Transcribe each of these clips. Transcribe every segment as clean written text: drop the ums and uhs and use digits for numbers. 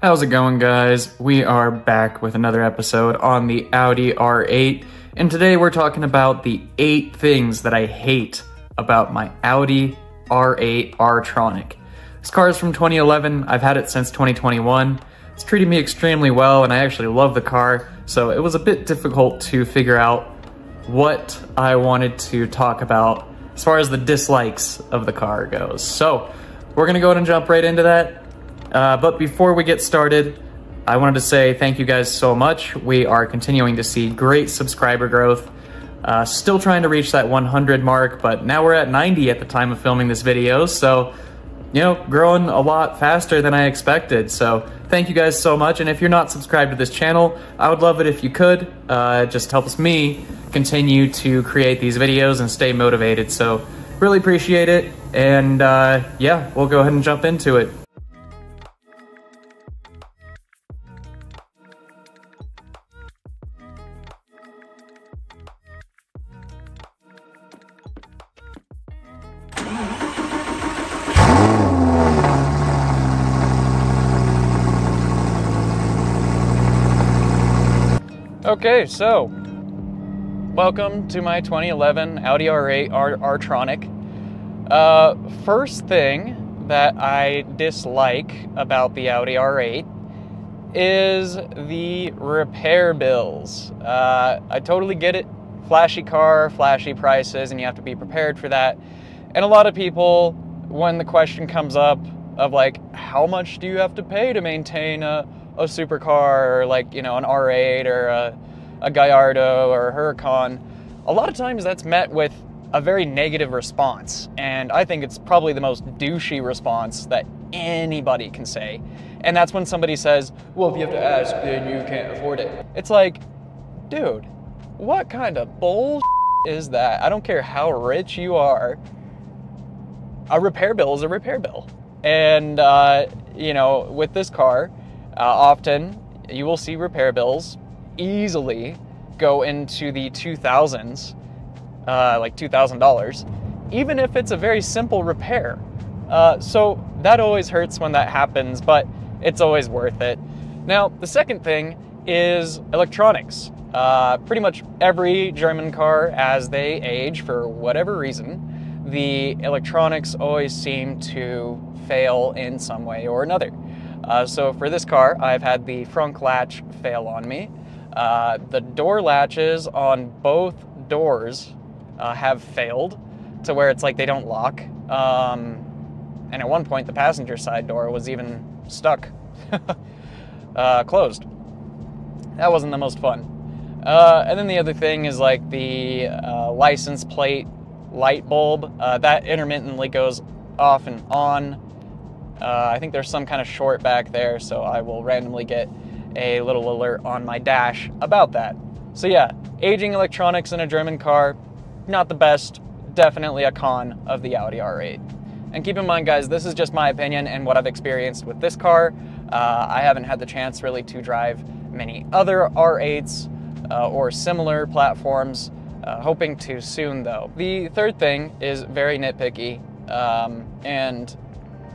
How's it going, guys? We are back with another episode on the Audi R8, and today we're talking about the 8 things that I hate about my Audi R8 R-Tronic. This car is from 2011. I've had it since 2021. It's treated me extremely well, and I actually love the car, so it was a bit difficult to figure out what I wanted to talk about as far as the dislikes of the car goes. So we're gonna go ahead and jump right into that. But before we get started, I wanted to say thank you guys so much. We are continuing to see great subscriber growth. Still trying to reach that 100 mark, but now we're at 90 at the time of filming this video. So, you know, growing a lot faster than I expected. So thank you guys so much. And if you're not subscribed to this channel, I would love it if you could. It just helps me continue to create these videos and stay motivated. So really appreciate it. And yeah, we'll go ahead and jump into it. Okay, so welcome to my 2011 Audi R8 R-Tronic. First thing that I dislike about the Audi R8 is the repair bills. I totally get it. Flashy car, flashy prices, and you have to be prepared for that. And a lot of people, when the question comes up of like, how much do you have to pay to maintain a supercar, or like, you know, an R8 or a Gallardo or a Huracan, a lot of times that's met with a very negative response. And I think it's probably the most douchey response that anybody can say. And that's when somebody says, well, if you have to ask, then you can't afford it. It's like, dude, what kind of bull is that? I don't care how rich you are. A repair bill is a repair bill. And, you know, with this car, often you will see repair bills easily go into the 2000s, like $2,000, even if it's a very simple repair. So that always hurts when that happens, but it's always worth it. Now, the second thing is electronics. Pretty much every German car, as they age for whatever reason, the electronics always seem to fail in some way or another. So for this car, I've had the front latch fail on me. The door latches on both doors have failed to where it's like they don't lock. And at one point, the passenger side door was even stuck, closed. That wasn't the most fun. And then the other thing is like the license plate light bulb. That intermittently goes off and on. I think there's some kind of short back there, so I will randomly get a little alert on my dash about that. So yeah, aging electronics in a German car, not the best, definitely a con of the Audi R8. And keep in mind, guys, this is just my opinion and what I've experienced with this car. I haven't had the chance really to drive many other R8s or similar platforms, hoping to soon though. The third thing is very nitpicky, and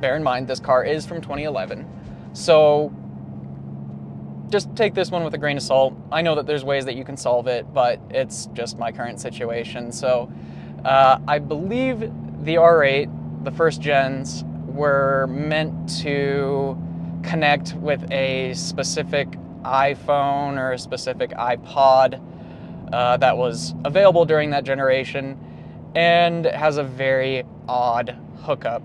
bear in mind, this car is from 2011, so just take this one with a grain of salt. I know that there's ways that you can solve it, but it's just my current situation. So I believe the R8, the first gens, were meant to connect with a specific iPhone or a specific iPod that was available during that generation, and has a very odd hookup.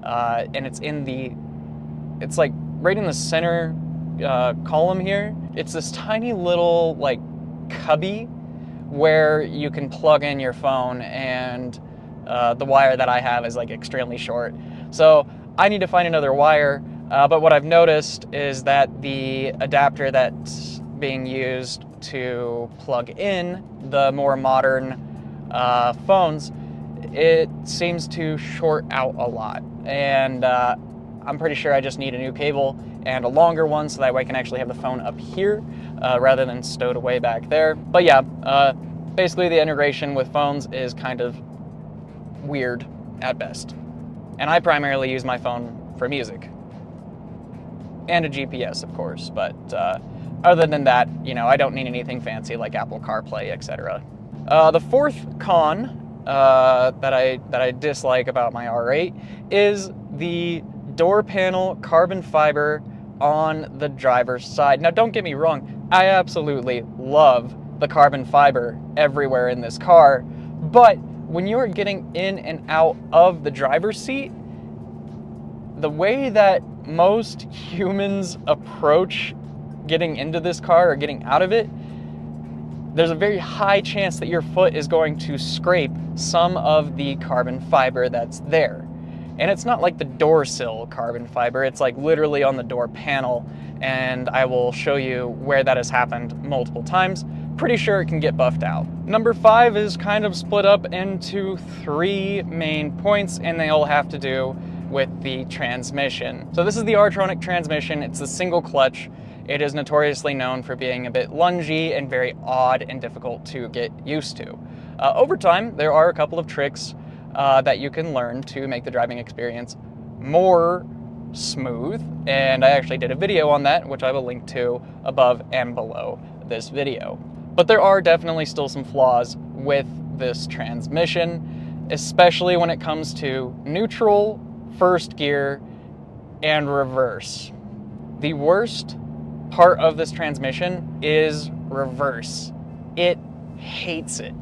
And it's like right in the center column here. It's this tiny little like cubby where you can plug in your phone, and the wire that I have is like extremely short. So I need to find another wire, but what I've noticed is that the adapter that's being used to plug in the more modern phones, it seems to short out a lot. And I'm pretty sure I just need a new cable and a longer one so that way I can actually have the phone up here rather than stowed away back there. But yeah, basically the integration with phones is kind of weird at best. And I primarily use my phone for music. and a GPS, of course. But other than that, you know, I don't need anything fancy like Apple CarPlay, etc. The fourth con that I dislike about my R8 is the door panel carbon fiber on the driver's side. Now, don't get me wrong, I absolutely love the carbon fiber everywhere in this car, but when you're getting in and out of the driver's seat, the way that most humans approach getting into this car or getting out of it, there's a very high chance that your foot is going to scrape some of the carbon fiber that's there. And it's not like the door sill carbon fiber, it's like literally on the door panel, and I will show you where that has happened multiple times. Pretty sure it can get buffed out. Number 5 is kind of split up into 3 main points, and they all have to do with the transmission. So this is the Tronic transmission. It's a single clutch. It is notoriously known for being a bit lungy and very odd and difficult to get used to. Over time, there are a couple of tricks that you can learn to make the driving experience more smooth, and I actually did a video on that, which I will link to above and below this video. But there are definitely still some flaws with this transmission, especially when it comes to neutral, first gear, and reverse. The worst part of this transmission is reverse. It hates it.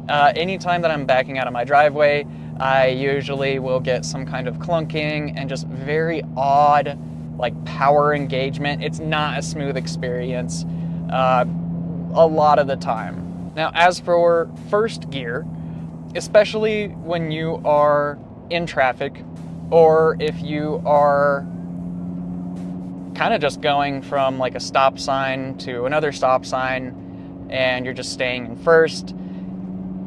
Anytime that I'm backing out of my driveway, I usually will get some kind of clunking and just very odd, like, power engagement. It's not a smooth experience a lot of the time. Now, as for first gear, especially when you are in traffic, or if you are kind of just going from like a stop sign to another stop sign and you're just staying in first,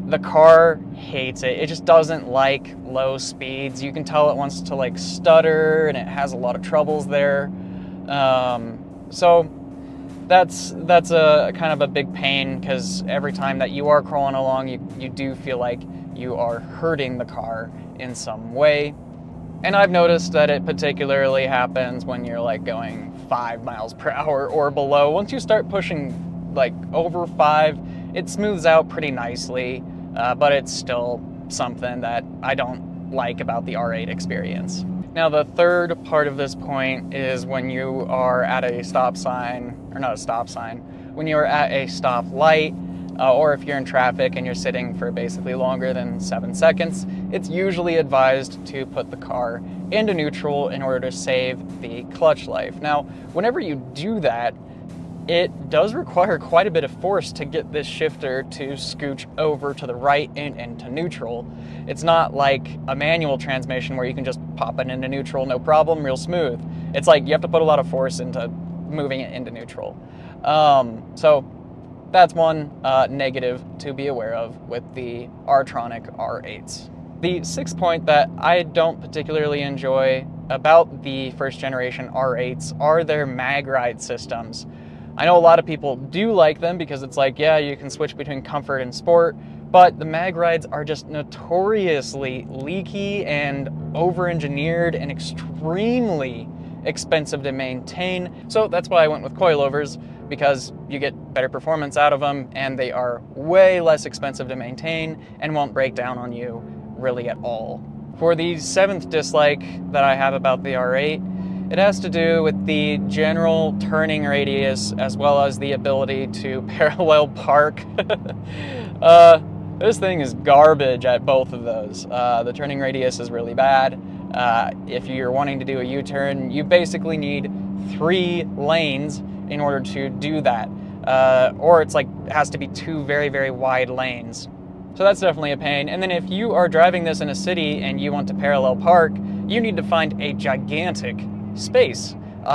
the car hates it. It just doesn't like low speeds. You can tell it wants to like stutter, and it has a lot of troubles there. So that's a kind of a big pain, because every time that you are crawling along, you do feel like you are hurting the car in some way. And I've noticed that it particularly happens when you're like going 5 miles per hour or below. Once you start pushing like over 5, it smooths out pretty nicely, but it's still something that I don't like about the R8 experience. Now, the third part of this point is when you are at a stop sign, or not a stop sign, when you are at a stop light, or if you're in traffic and you're sitting for basically longer than 7 seconds, it's usually advised to put the car into neutral in order to save the clutch life. Now, whenever you do that, it does require quite a bit of force to get this shifter to scooch over to the right and into neutral. It's not like a manual transmission where you can just pop it into neutral, no problem, real smooth. It's like you have to put a lot of force into moving it into neutral. So that's one negative to be aware of with the Tronic R8s. The sixth point that I don't particularly enjoy about the first generation R8s are their mag ride systems. I know a lot of people do like them because it's like, yeah, you can switch between comfort and sport, but the mag rides are just notoriously leaky and over-engineered and extremely expensive to maintain. So that's why I went with coilovers, because you get better performance out of them and they are way less expensive to maintain and won't break down on you really at all. For the seventh dislike that I have about the R8, it has to do with the general turning radius as well as the ability to parallel park. This thing is garbage at both of those. The turning radius is really bad. If you're wanting to do a U-turn, you basically need 3 lanes in order to do that. Or it's like, it has to be 2 very, very wide lanes. So that's definitely a pain. And then if you are driving this in a city and you want to parallel park, you need to find a gigantic space,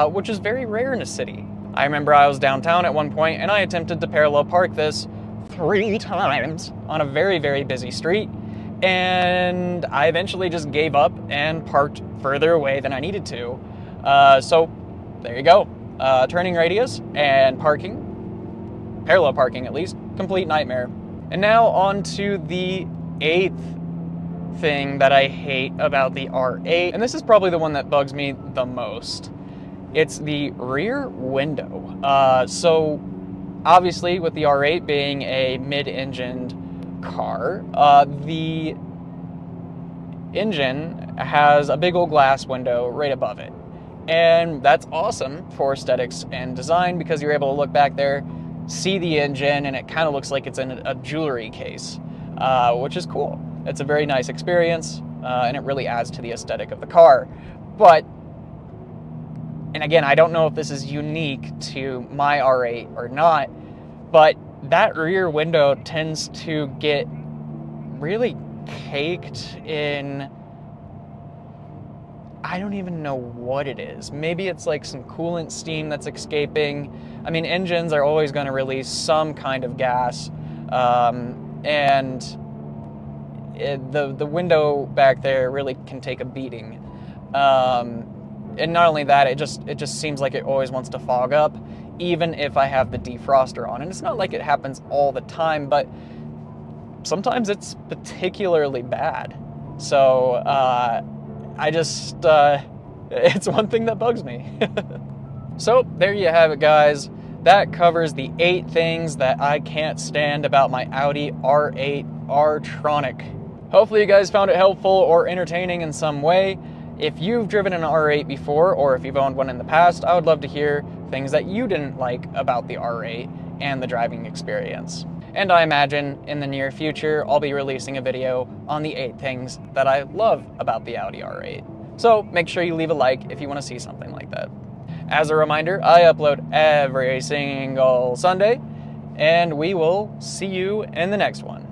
which is very rare in a city. I remember I was downtown at one point and I attempted to parallel park this 3 times on a very, very busy street, and I eventually just gave up and parked further away than I needed to. So there you go. Turning radius and parking, parallel parking at least, complete nightmare. And now on to the 8th thing that I hate about the R8, and this is probably the one that bugs me the most. It's the rear window. So obviously with the R8 being a mid-engined car, the engine has a big old glass window right above it. And that's awesome for aesthetics and design because you're able to look back there, see the engine, and it kind of looks like it's in a jewelry case, which is cool. It's a very nice experience, and it really adds to the aesthetic of the car. But, and again, I don't know if this is unique to my R8 or not, but that rear window tends to get really caked in, I don't even know what it is. Maybe it's like some coolant steam that's escaping. I mean, engines are always going to release some kind of gas, and the window back there really can take a beating. And not only that, it just seems like it always wants to fog up, even if I have the defroster on. And it's not like it happens all the time, but sometimes it's particularly bad. So it's one thing that bugs me. So there you have it, guys. That covers the 8 things that I can't stand about my Audi R8 Tronic. Hopefully you guys found it helpful or entertaining in some way. If you've driven an R8 before, or if you've owned one in the past, I would love to hear things that you didn't like about the R8 and the driving experience. And I imagine in the near future, I'll be releasing a video on the 8 things that I love about the Audi R8. So make sure you leave a like if you want to see something like that. As a reminder, I upload every single Sunday, and we will see you in the next one.